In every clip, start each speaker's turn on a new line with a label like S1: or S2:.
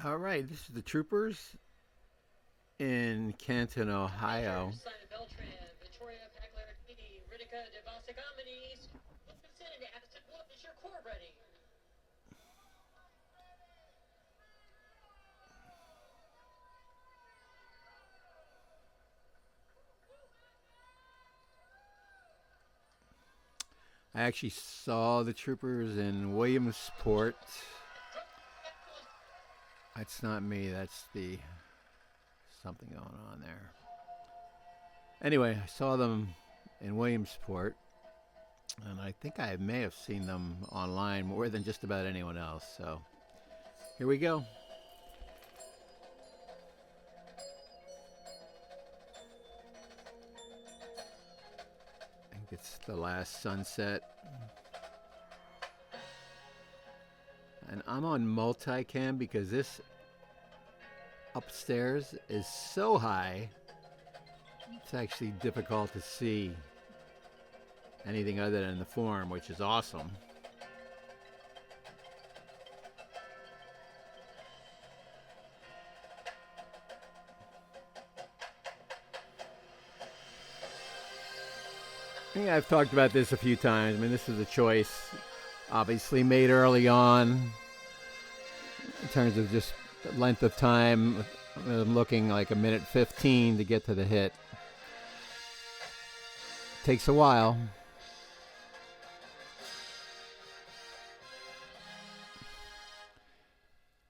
S1: All right, this is the Troopers in Canton, Ohio. I actually saw the Troopers in Williamsport. That's not me. That's the something going on there. Anyway, I saw them in Williamsport, and I think I may have seen them online more than just about anyone else. So here we go. I think it's the last sunset. And I'm on multicam because this upstairs is so high, it's actually difficult to see anything other than the form, which is awesome. Yeah, I've talked about this a few times. I mean, this is a choice obviously made early on in terms of just length of time. I'm looking like a minute 15 to get to the hit. Takes a while.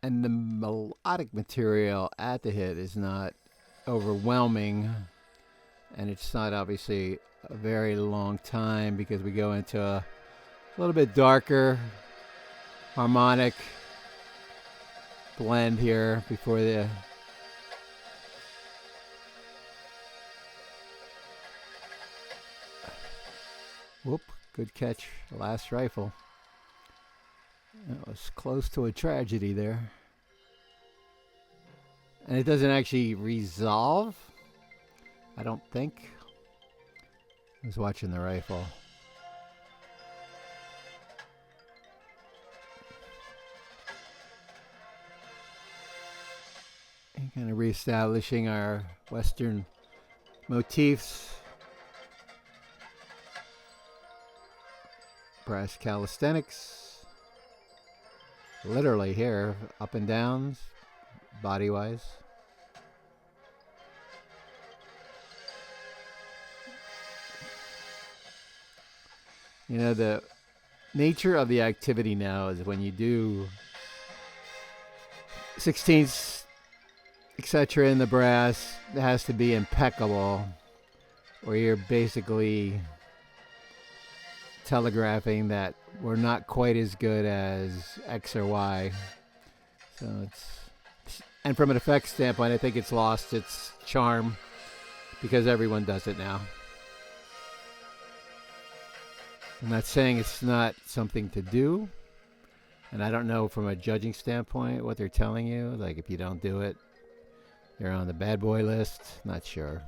S1: And the melodic material at the hit is not overwhelming, and it's not obviously a very long time because we go into a little bit darker harmonic blend here before the whoop, good catch, last rifle. That was close to a tragedy there. And it doesn't actually resolve, I don't think. I was watching the rifle. And kind of reestablishing our Western motifs. Brass calisthenics. Literally here, up and downs, body wise. You know, the nature of the activity now is when you do 16ths, etc. in the brass, it has to be impeccable, or you're basically telegraphing that we're not quite as good as X or Y. So and from an effects standpoint, I think it's lost its charm because everyone does it now. I'm not saying it's not something to do, and I don't know from a judging standpoint what they're telling you. Like if you don't do it, you're on the bad boy list. Not sure.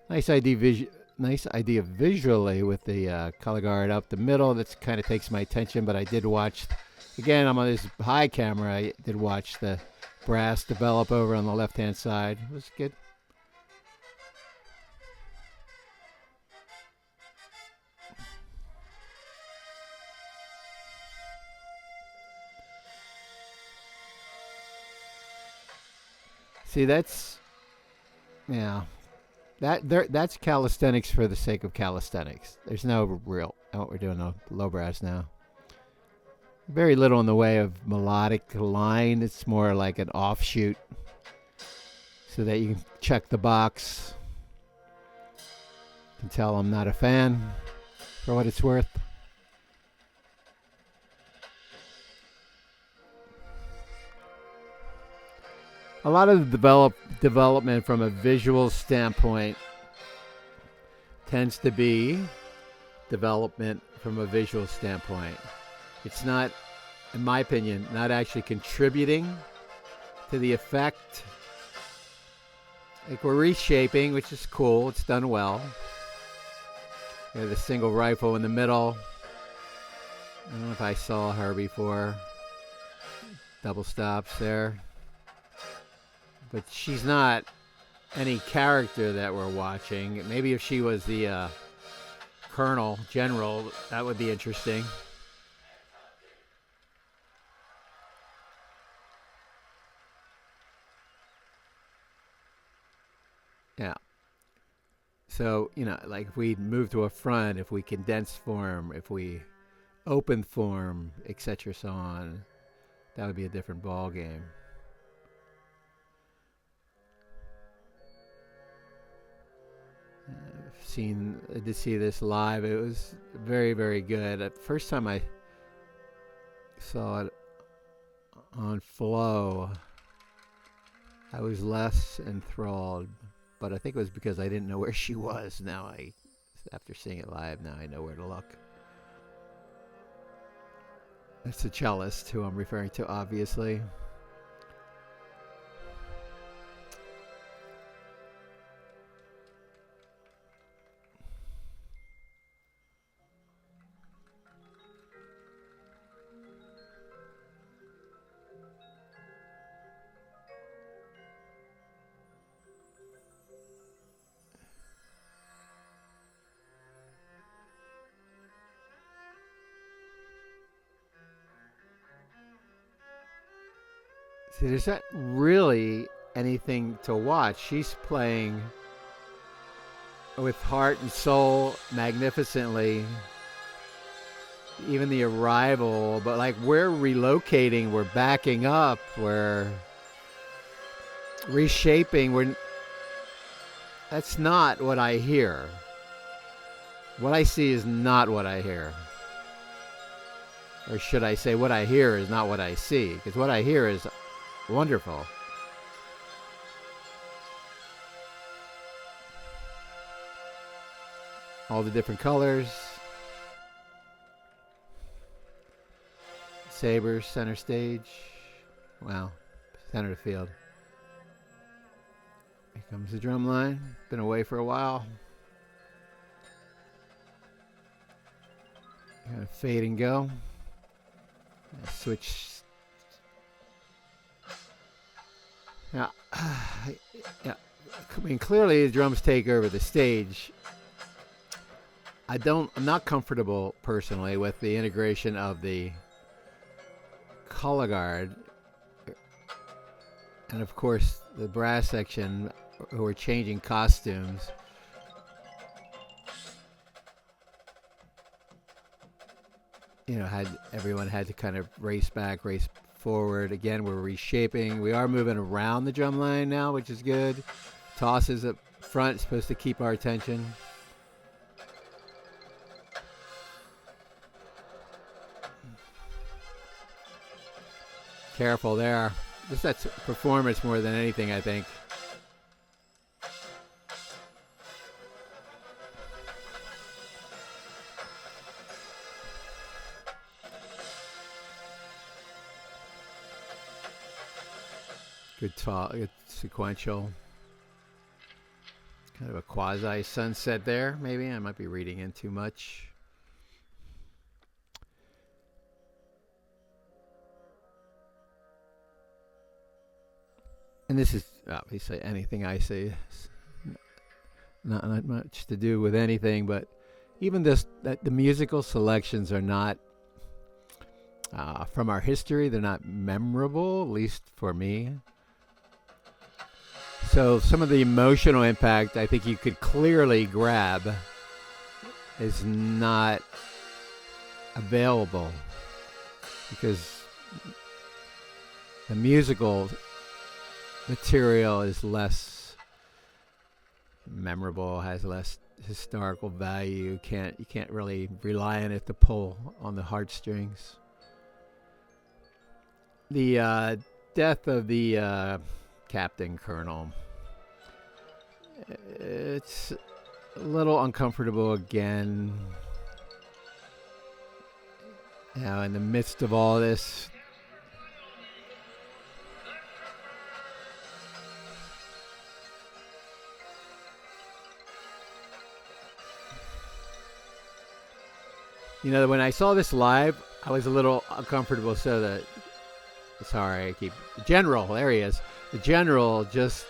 S1: Nice idea visually with the color guard up the middle. That kind of takes my attention, but I did watch. Again, I'm on this high camera. I did watch the brass develop over on the left-hand side. It was good. See, that's calisthenics for the sake of calisthenics. There's no real. Oh, we're doing a low brass now. Very little in the way of melodic line. It's more like an offshoot, so that you can check the box. You can tell I'm not a fan, for what it's worth. A lot of the development from a visual standpoint tends to be development from a visual standpoint. It's not, in my opinion, not actually contributing to the effect. Like we're reshaping, which is cool. It's done well. We have the single rifle in the middle. I don't know if I saw her before. double stops there. But she's not any character that we're watching. Maybe if she was the colonel, general, that would be interesting. Yeah. So, like if we move to a front, if we condense form, if we open form, etc., so on, that would be a different ball game. I did see this live. It was very, very good. The first time I saw it on Flow, I was less enthralled, but I think it was because I didn't know where she was. After seeing it live, now I know where to look. That's the cellist who I'm referring to, obviously. See, there's not really anything to watch. She's playing with heart and soul magnificently. Even the arrival, but like we're relocating, we're backing up, we're reshaping. That's not what I hear. What I see is not what I hear. Or should I say, what I hear is not what I see? Because what I hear is wonderful. All the different colors. Sabres, center stage. Wow, center of the field. Here comes the drum line. Been away for a while. Gonna fade and go. Switch. Now, yeah. I mean, clearly the drums take over the stage. I'm not comfortable personally with the integration of the color guard, and of course the brass section who are changing costumes. Everyone had to kind of race back, race forward. Again, we're reshaping. We are moving around the drum line now, which is good. Tosses up front, supposed to keep our attention. Careful there. Just that's performance more than anything, I think. Good sequential. Kind of a quasi sunset there, maybe. I might be reading in too much. And this is obviously anything I say is not much to do with anything, but even the musical selections are not from our history. They're not memorable, at least for me. So some of the emotional impact I think you could clearly grab is not available because the musical material is less memorable, has less historical value. You can't really rely on it to pull on the heartstrings. The death of the Captain Colonel. It's a little uncomfortable again. In the midst of all this, when I saw this live, I was a little uncomfortable. So sorry, General, there he is. The general just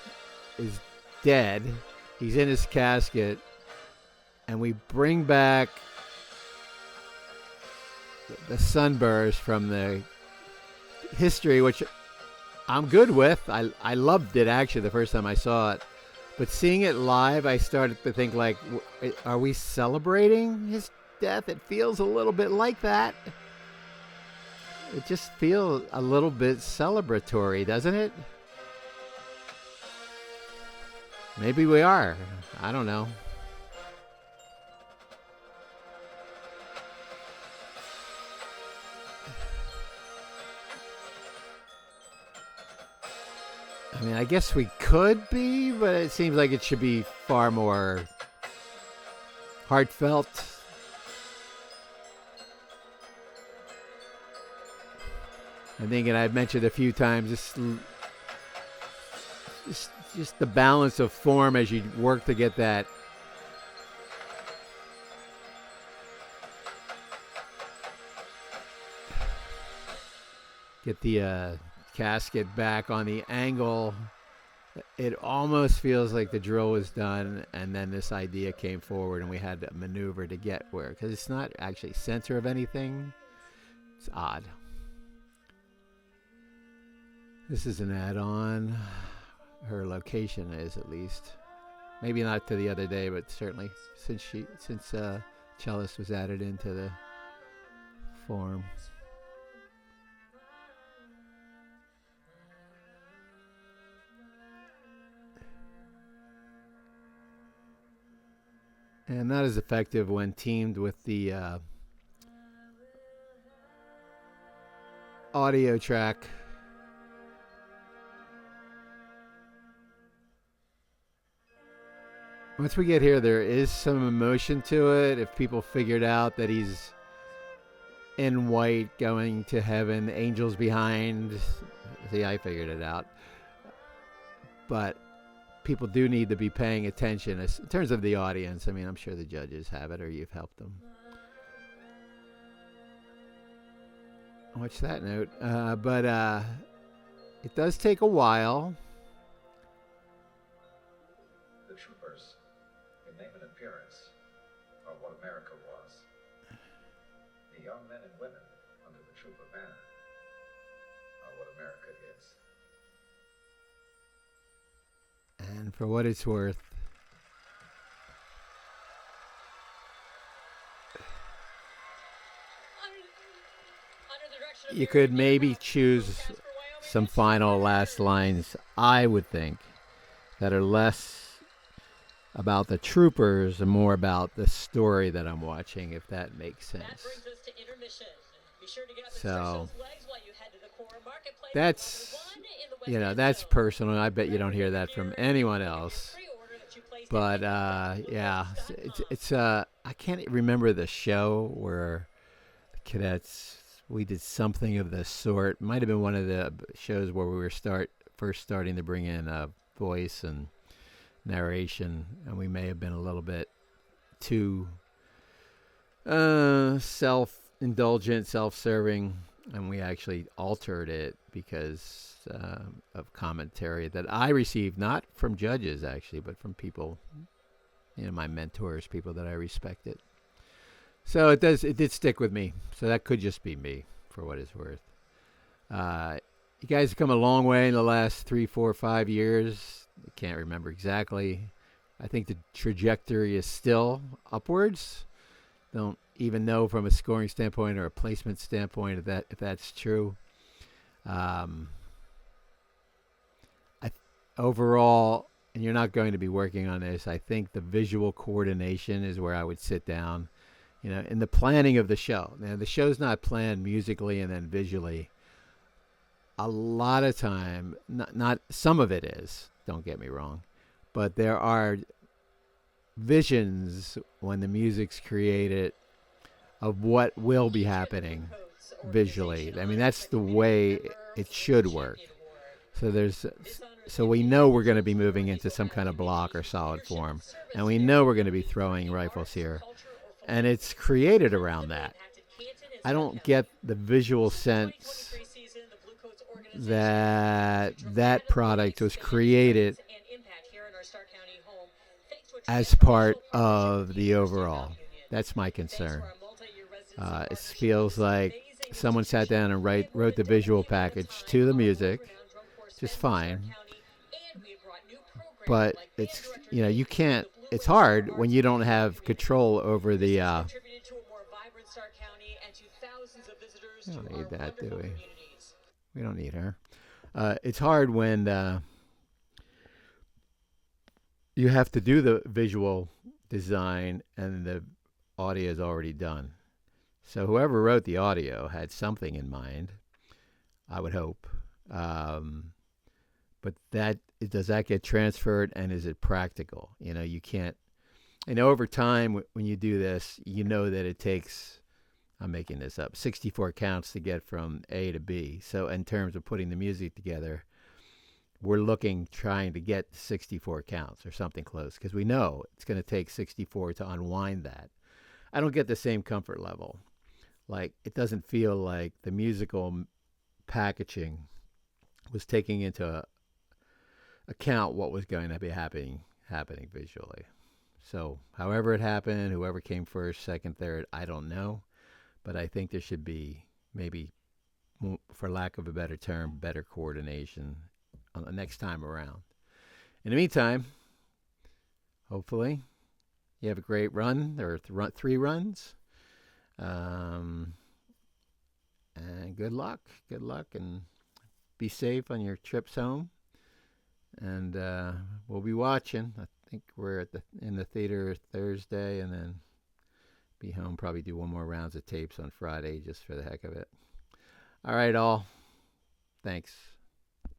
S1: is dead. He's in his casket. And we bring back the sunburst from the history, which I'm good with. I loved it, actually, the first time I saw it. But seeing it live, I started to think, like, are we celebrating his death? It feels a little bit like that. It just feels a little bit celebratory, doesn't it? Maybe we are. I don't know. I mean, I guess we could be, but it seems like it should be far more heartfelt. I think, and I've mentioned a few times, just the balance of form as you work to get that casket back on the angle. It almost feels like the drill was done and then this idea came forward and we had to maneuver to get where, because it's not actually center of anything. It's odd. This is an add-on. Her location is, at least. Maybe not to the other day, but certainly since cellist was added into the form. And not as effective when teamed with the audio track. Once we get here, there is some emotion to it. If people figured out that he's in white going to heaven, angels behind. See, I figured it out. But people do need to be paying attention in terms of the audience. I mean, I'm sure the judges have it, or you've helped them. Watch that note. But it does take a while.
S2: The troopers, in name and appearance, are what America was. The young men and women under the trooper banner are what America is.
S1: And for what it's worth, you could maybe choose some final last lines, I would think, that are less about the troopers and more about the story that I'm watching, if that makes sense. So that's, that's personal. I bet you don't hear that from anyone else. But yeah, it's I can't remember the show where the cadets, we did something of the sort. Might have been one of the shows where we were first starting to bring in voice and narration, and we may have been a little bit too self-indulgent, self-serving, and we actually altered it because of commentary that I received, not from judges actually, but from people, my mentors, people that I respected. So it did stick with me. So that could just be me, for what it's worth. You guys have come a long way in the last 3, 4, 5 years. I can't remember exactly. I think the trajectory is still upwards. Don't even know from a scoring standpoint or a placement standpoint if that's true. Overall, and you're not going to be working on this, I think the visual coordination is where I would sit down. In the planning of the show. Now, the show's not planned musically and then visually. A lot of time, not some of it is, don't get me wrong, but there are visions when the music's created of what will be happening visually. I mean, that's the way it should work. So we know we're going to be moving into some kind of block or solid form, and we know we're going to be throwing rifles here. And it's created around that. I don't get the visual sense that product was created as part of the overall. That's my concern. It feels like someone sat down and wrote the visual package to the music, just fine. But it's, you can't. It's hard when you don't have control over the. We don't need that, do we? We don't need her. It's hard when you have to do the visual design and the audio is already done. So whoever wrote the audio had something in mind, I would hope. But does that get transferred, and is it practical? You can't. Over time, when you do this, that it takes. I'm making this up. 64 counts to get from A to B. So in terms of putting the music together, we're trying to get 64 counts or something close, because we know it's going to take 64 to unwind that. I don't get the same comfort level. Like, it doesn't feel like the musical packaging was taking into account what was going to be happening visually. So however it happened, whoever came first, second, third, I don't know. But I think there should be, maybe, for lack of a better term, better coordination on the next time around. In the meantime, hopefully, you have a great run, or 3 runs. And good luck, and be safe on your trips home. And we'll be watching. I think we're in the theater Thursday, and then be home, probably do one more rounds of tapes on Friday just for the heck of it. All right, all. Thanks.